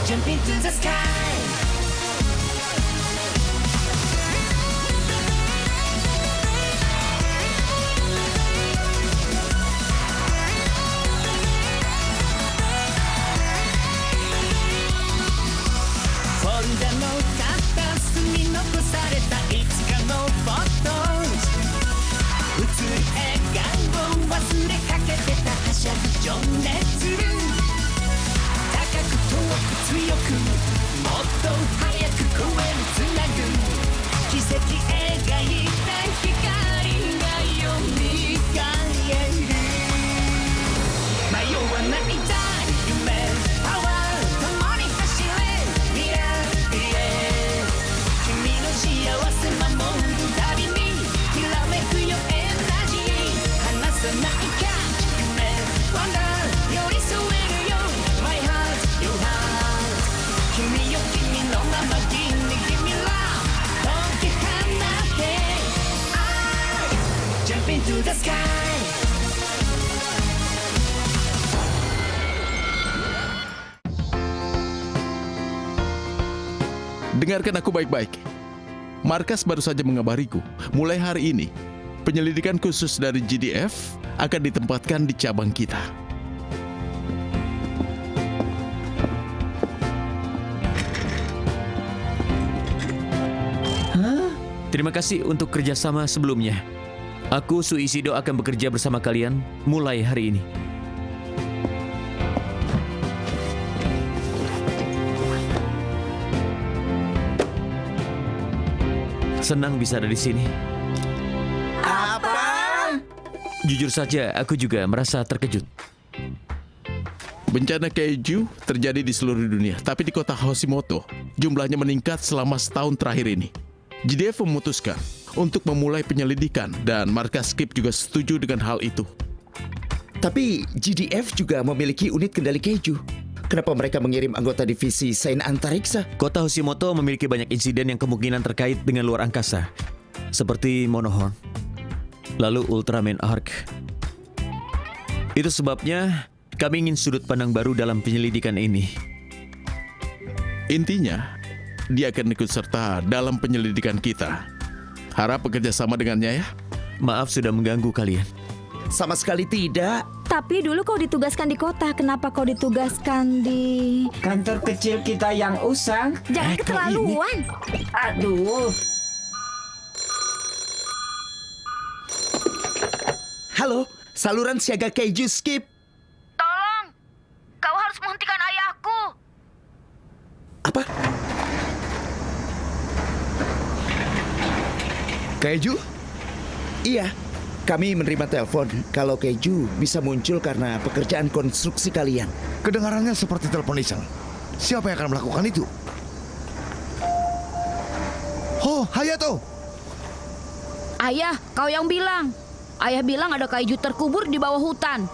Jump into the sky. Folder の片隅残されたいつかのフォト映り笑顔を忘れかけてたはしゃぐ情熱強くもっと早く声につなぐ奇跡描いた光がよみがえる迷わないだ夢パワー共に走れ未来へ君の幸せ守るたびにきらめくよエナジー離さないか夢ワンダー寄り添えるよ My heart your heart君よ君のまま Give me give me love 解き放て I jump into the sky Dengarkan aku baik-baik. Markas baru saja mengabariku, mulai hari ini, penyelidikan khusus dari GDF akan ditempatkan di cabang kita. Terima kasih untuk kerjasama sebelumnya. Aku, Suisido, akan bekerja bersama kalian mulai hari ini. Senang bisa ada di sini. Apa? Jujur saja, aku juga merasa terkejut. Bencana kaiju terjadi di seluruh dunia, tapi di kota Hoshimoto, jumlahnya meningkat selama setahun terakhir ini. GDF memutuskan untuk memulai penyelidikan dan markas Skip juga setuju dengan hal itu. Tapi GDF juga memiliki unit kendali keju. Kenapa mereka mengirim anggota divisi Sains Antariksa? Kota Hoshimoto memiliki banyak insiden yang kemungkinan terkait dengan luar angkasa, seperti Monohorn, lalu Ultraman Arc. Itu sebabnya kami ingin sudut pandang baru dalam penyelidikan ini. Intinya, dia akan ikut serta dalam penyelidikan kita. Harap bekerja sama dengannya ya. Maaf sudah mengganggu kalian. Sama sekali tidak. Tapi dulu kau ditugaskan di kota, kenapa kau ditugaskan di... Kantor kecil kita yang usang. Jangan keterlaluan. Aduh. Halo, saluran siaga keju Skip. Tolong, kau harus menghentikan ayahku. Apa? Keju? Iya, kami menerima telepon kalau keju bisa muncul karena pekerjaan konstruksi kalian. Kedengarannya seperti telepon iseng. Siapa yang akan melakukan itu? Oh, Hayato! Ayah, kau yang bilang. Ayah bilang ada kaiju terkubur di bawah hutan.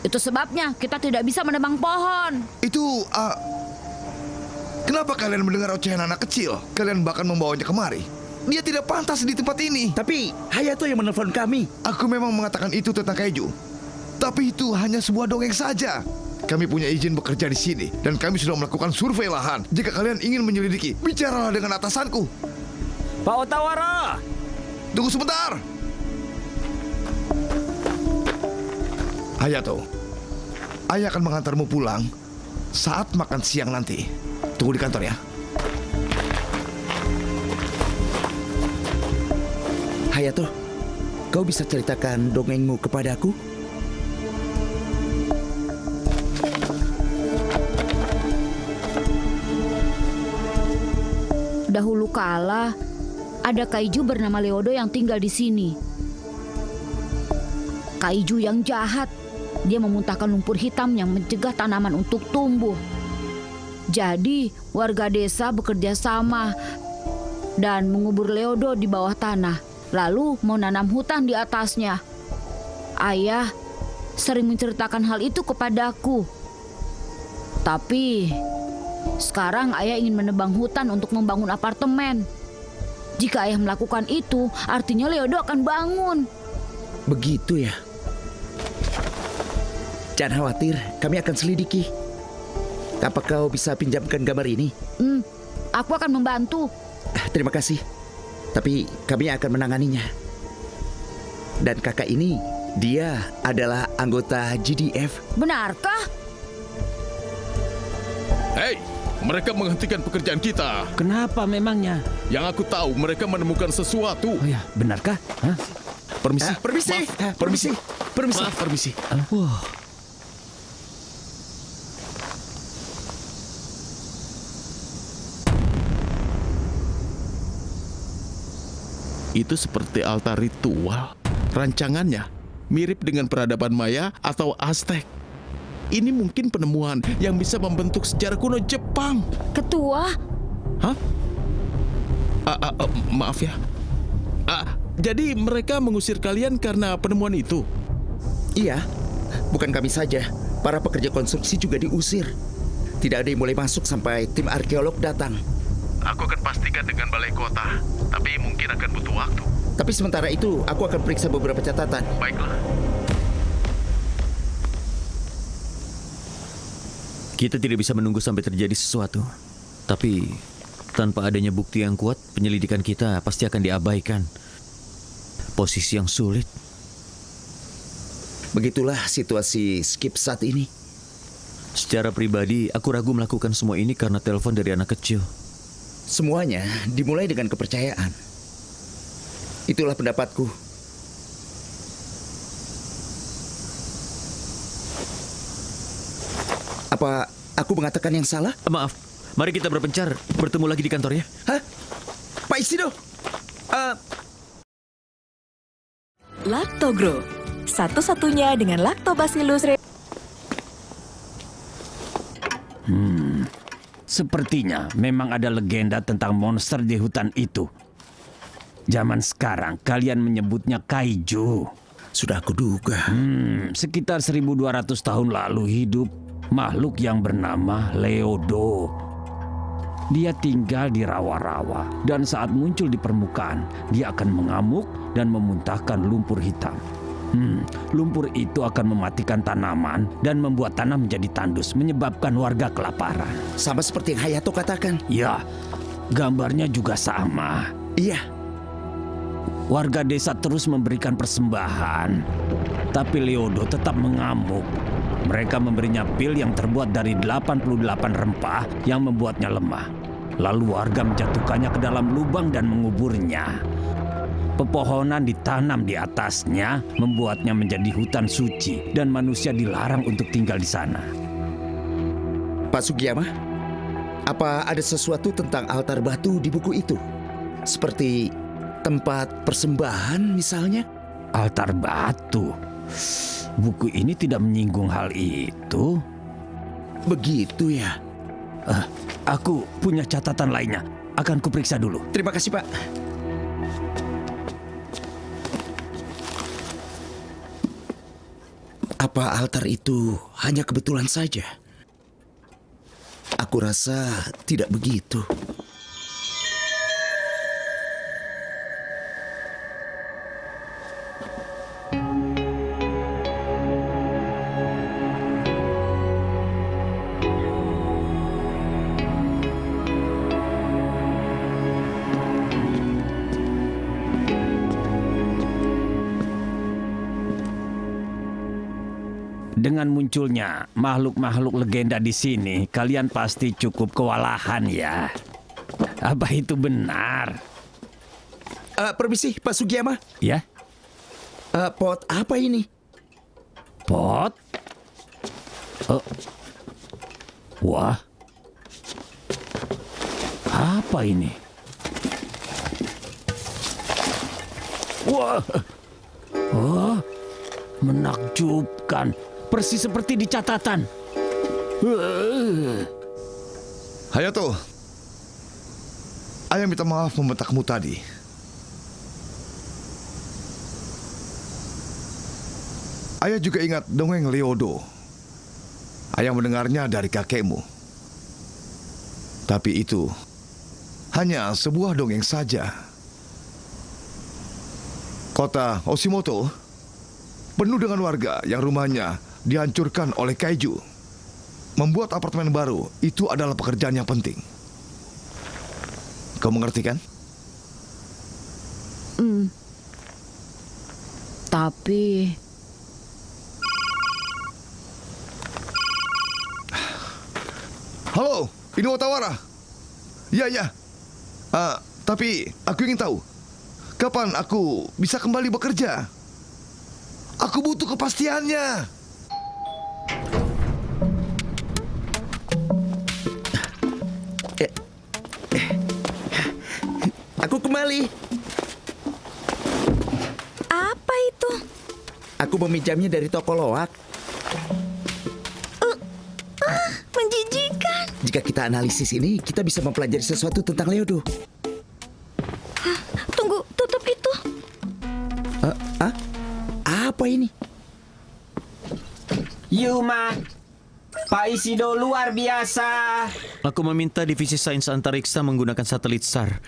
Itu sebabnya kita tidak bisa menebang pohon. Itu, kenapa kalian mendengar ocehan anak kecil? Kalian bahkan membawanya kemari. Dia tidak pantas di tempat ini. Tapi Hayato yang menelpon kami. Aku memang mengatakan itu tentang keju. Tapi itu hanya sebuah dongeng saja. Kami punya izin bekerja di sini. Dan kami sudah melakukan survei lahan. Jika kalian ingin menyelidiki, bicaralah dengan atasanku. Pak Otawara! Tunggu sebentar. Hayato, ayah akan mengantarmu pulang saat makan siang nanti. Tunggu di kantor ya. Hayato, kau bisa ceritakan dongengmu kepadaku? Dahulu kala, ada kaiju bernama Leodo yang tinggal di sini. Kaiju yang jahat. Dia memuntahkan lumpur hitam yang mencegah tanaman untuk tumbuh. Jadi, warga desa bekerja sama dan mengubur Leodo di bawah tanah. lalu mau nanam hutan di atasnya. Ayah sering menceritakan hal itu kepadaku. Tapi sekarang ayah ingin menebang hutan untuk membangun apartemen. Jika ayah melakukan itu, artinya Leodo akan bangun. Begitu ya? Jangan khawatir, kami akan selidiki. Apa kau bisa pinjamkan gambar ini? Aku akan membantu. Terima kasih. Tapi kami akan menanganinya. Dan kakak ini, dia adalah anggota GDF. Benarkah? Hei, mereka menghentikan pekerjaan kita. Kenapa memangnya? Yang aku tahu mereka menemukan sesuatu. Oh ya, benarkah? Hah? Permisi. Permisi. Permisi. Permisi. Maaf, permisi. Wah, Itu seperti altar ritual. Rancangannya mirip dengan peradaban Maya atau Aztec. Ini mungkin penemuan yang bisa membentuk sejarah kuno Jepang. Ketua, Hah? Maaf ya. Jadi mereka mengusir kalian karena penemuan itu? Iya, bukan kami saja. Para pekerja konstruksi juga diusir. Tidak ada yang boleh masuk sampai tim arkeolog datang. Aku akan pastikan dengan balai kota, tapi mungkin akan butuh waktu. Tapi sementara itu, aku akan periksa beberapa catatan. Baiklah. Kita tidak bisa menunggu sampai terjadi sesuatu. Tapi tanpa adanya bukti yang kuat, penyelidikan kita pasti akan diabaikan. Posisi yang sulit. Begitulah situasi Skip saat ini. Secara pribadi, aku ragu melakukan semua ini karena telepon dari anak kecil. Semuanya dimulai dengan kepercayaan. Itulah pendapatku. Apa aku mengatakan yang salah? Maaf, mari kita berpencar. Bertemu lagi di kantor ya. Hah? Pak Isido? Lactogro, satu-satunya dengan Lactobacillus sepertinya memang ada legenda tentang monster di hutan itu. Zaman sekarang kalian menyebutnya kaiju. Sudah aku duga. Sekitar 1200 tahun lalu hidup makhluk yang bernama Leodo. Dia tinggal di rawa-rawa dan saat muncul di permukaan, dia akan mengamuk dan memuntahkan lumpur hitam. Lumpur itu akan mematikan tanaman dan membuat tanah menjadi tandus, menyebabkan warga kelaparan. Sama seperti yang Hayato katakan. Ya, gambarnya juga sama. Iya. Warga desa terus memberikan persembahan, tapi Leodo tetap mengamuk. Mereka memberinya pil yang terbuat dari 88 rempah yang membuatnya lemah. Lalu warga menjatuhkannya ke dalam lubang dan menguburnya. Pepohonan ditanam di atasnya, membuatnya menjadi hutan suci dan manusia dilarang untuk tinggal di sana. Pak Sugiyama, apa ada sesuatu tentang altar batu di buku itu? Seperti tempat persembahan misalnya? Altar batu? Buku ini tidak menyinggung hal itu. Begitu ya? Aku punya catatan lainnya. Akan kuperiksa dulu. Terima kasih, Pak. Apa altar itu hanya kebetulan saja? Aku rasa tidak begitu. Dengan munculnya makhluk-makhluk legenda di sini, kalian pasti cukup kewalahan ya. Apa itu benar? Permisi, Pak Sugiyama. Ya? Pot apa ini? Pot? Wah. Apa ini? Wah. Oh, menakjubkan. Persis seperti di catatan. Hayato, ayah minta maaf membentakmu tadi. Ayah juga ingat dongeng Leodo. Ayah mendengarnya dari kakekmu. Tapi itu hanya sebuah dongeng saja. Kota Hoshimoto penuh dengan warga yang rumahnya dihancurkan oleh kaiju. Membuat apartemen baru itu adalah pekerjaan yang penting. Kau mengerti kan? Tapi Halo, ini Otawara. Ya. Tapi aku ingin tahu, kapan aku bisa kembali bekerja? Aku butuh kepastiannya. Aku kembali. Apa itu? Aku meminjamnya dari toko loak. Menjijikan. Jika kita analisis ini, kita bisa mempelajari sesuatu tentang Leodo. Tunggu, tutup itu. Apa ini? Yuma, Pak Isido luar biasa. Aku meminta divisi sains antariksa menggunakan satelit SAR.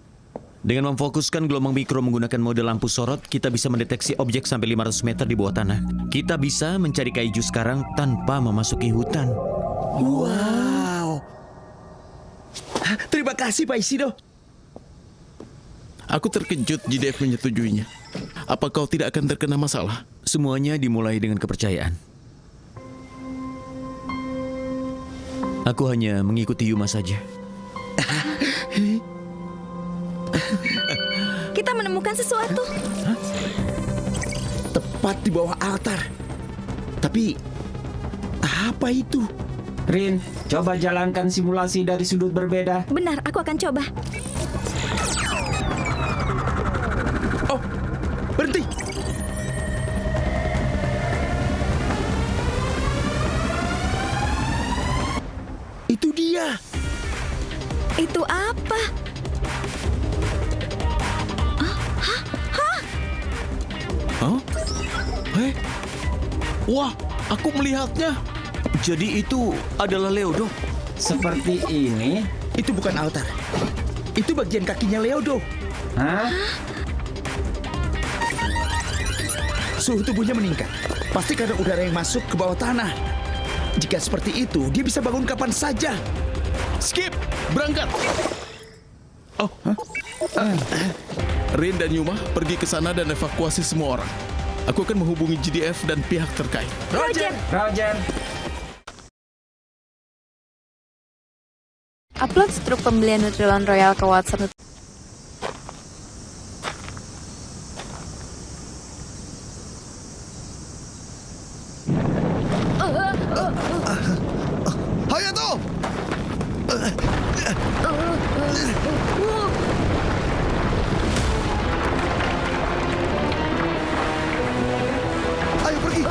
Dengan memfokuskan gelombang mikro menggunakan mode lampu sorot, kita bisa mendeteksi objek sampai 500 meter di bawah tanah. Kita bisa mencari kaiju sekarang tanpa memasuki hutan. Wow. Terima kasih Pak Isido. Aku terkejut JDF menyetujuinya. Apa kau tidak akan terkena masalah? Semuanya dimulai dengan kepercayaan. Aku hanya mengikuti Yuma saja. Kita menemukan sesuatu. Tepat di bawah altar. Tapi apa itu? Rin, coba jalankan simulasi dari sudut berbeda. Benar, aku akan coba. Oh, berhenti. Itu dia. Itu apa? Hah? Wah, aku melihatnya. Jadi itu adalah Leodo. Seperti ini. Itu bukan altar. Itu bagian kakinya Leodo. Hah? Suhu tubuhnya meningkat. Pasti karena udara yang masuk ke bawah tanah. Jika seperti itu, dia bisa bangun kapan saja. Skip, berangkat. Rin dan Yuma pergi ke sana dan evakuasi semua orang. Aku akan menghubungi JDF dan pihak terkait. Roger. Roger. Upload struk pembelian Nutrilon Royal ke WhatsApp. Hayato! Ayo pergi.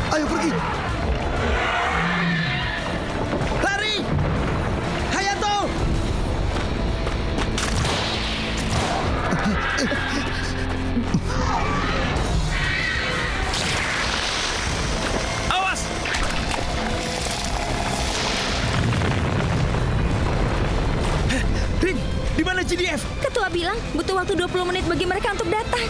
Ayo pergi. Lari! Hayato! Awas! Rin, di mana JDF? Ketua bilang butuh waktu 20 menit bagi mereka untuk datang.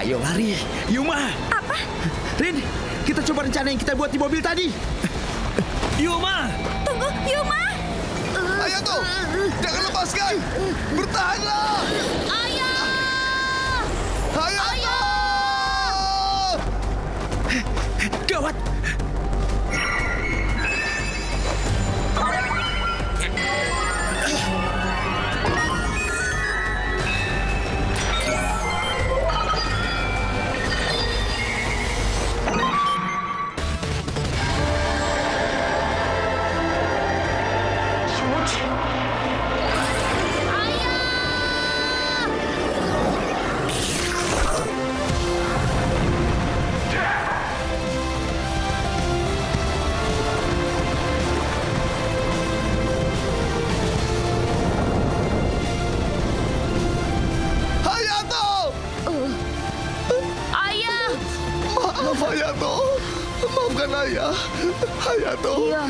Ayo lari. Yuma. Apa? Rin, kita coba rencana yang kita buat di mobil tadi. Yuma! Tunggu, Yuma! Ayo tuh, jangan lepaskan. Bertahanlah. Ayah! Hayato! Gawat. Hayato! Ayah! Maaf Hayato. Maafkan ayah. Hayato. Iya,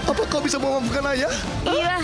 Apa kau bisa memaafkan ayah? iya.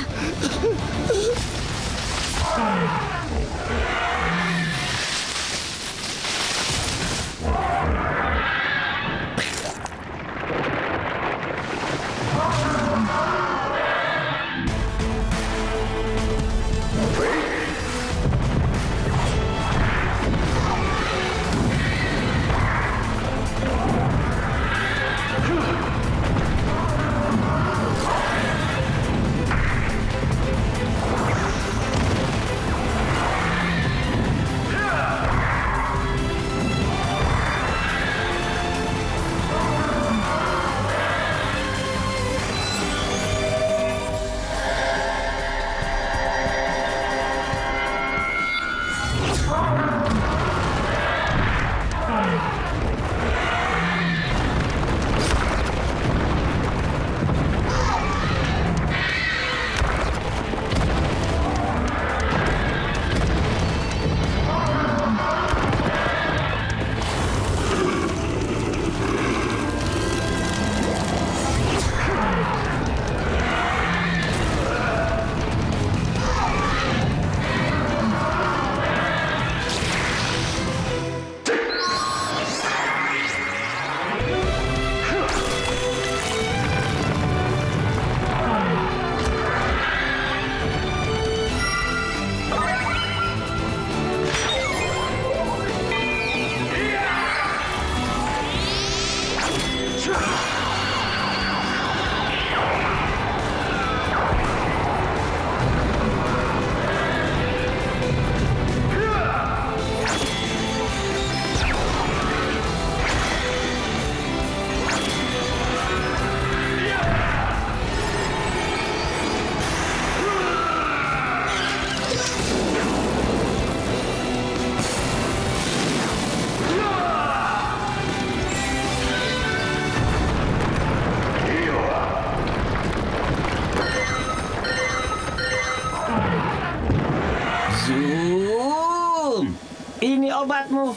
Zoom! Ini obatmu.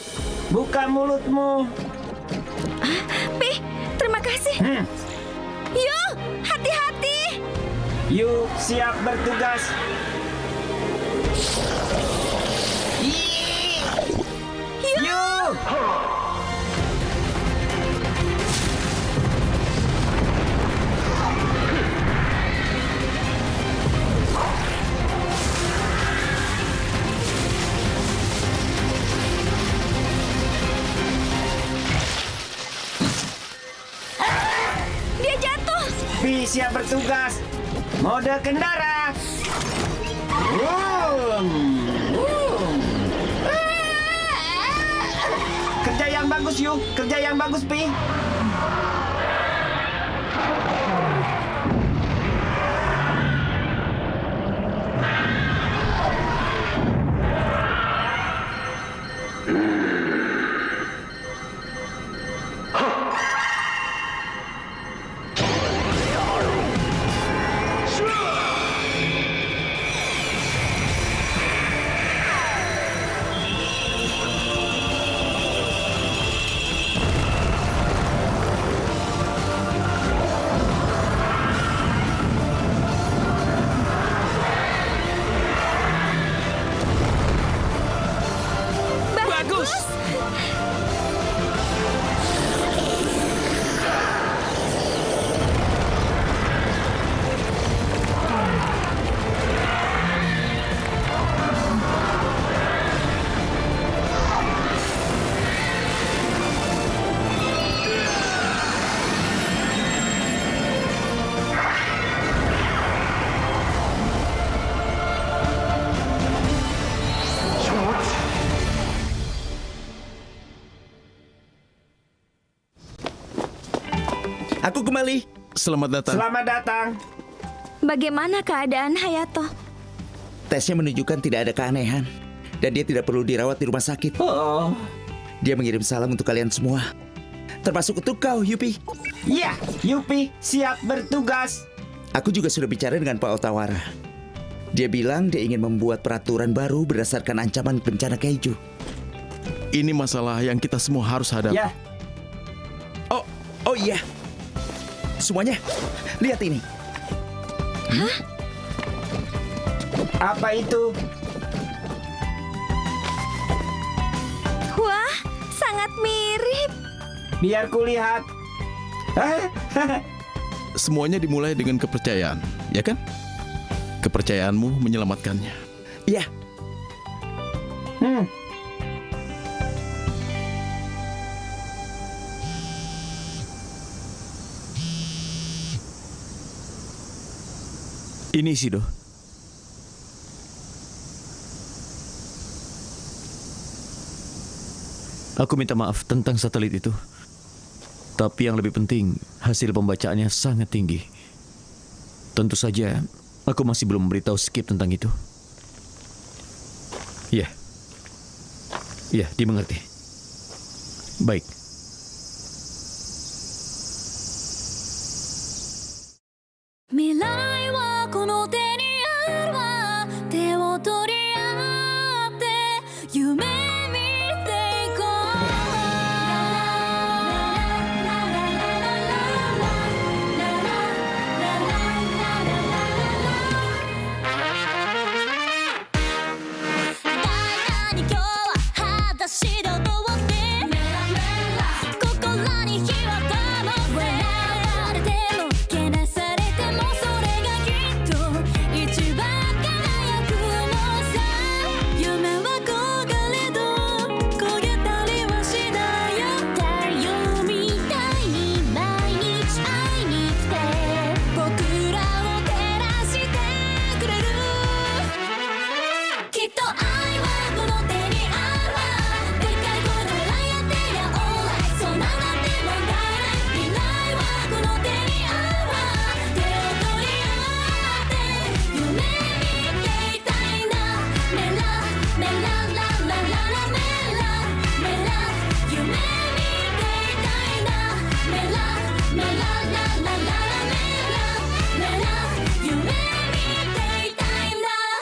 Buka mulutmu. Pi, terima kasih. Yuk, hati-hati. Yuk, siap bertugas. Yuk! Dia jatuh. Pi, siap bertugas. Mode kendara. Vroom! Vroom! Kerja yang bagus, Yu. Kerja yang bagus, Pi. Aku kembali. Selamat datang. Selamat datang. Bagaimana keadaan Hayato? Tesnya menunjukkan tidak ada keanehan. Dan dia tidak perlu dirawat di rumah sakit. Oh, Dia mengirim salam untuk kalian semua. Termasuk untuk kau, Yupi. ya, Yupi, siap bertugas. Aku juga sudah bicara dengan Pak Otawara. Dia bilang dia ingin membuat peraturan baru berdasarkan ancaman bencana keju. Ini masalah yang kita semua harus hadapi. Ya, Oh iya. Semuanya, lihat ini. apa itu? Wah, sangat mirip. Biar kulihat. Semuanya dimulai dengan kepercayaan, ya kan? Kepercayaanmu menyelamatkannya. Iya, Ini Sido. Aku minta maaf tentang satelit itu. Tapi yang lebih penting, hasil pembacaannya sangat tinggi. Tentu saja, aku masih belum memberitahu Skip tentang itu. Ya. Ya, dimengerti. Baik.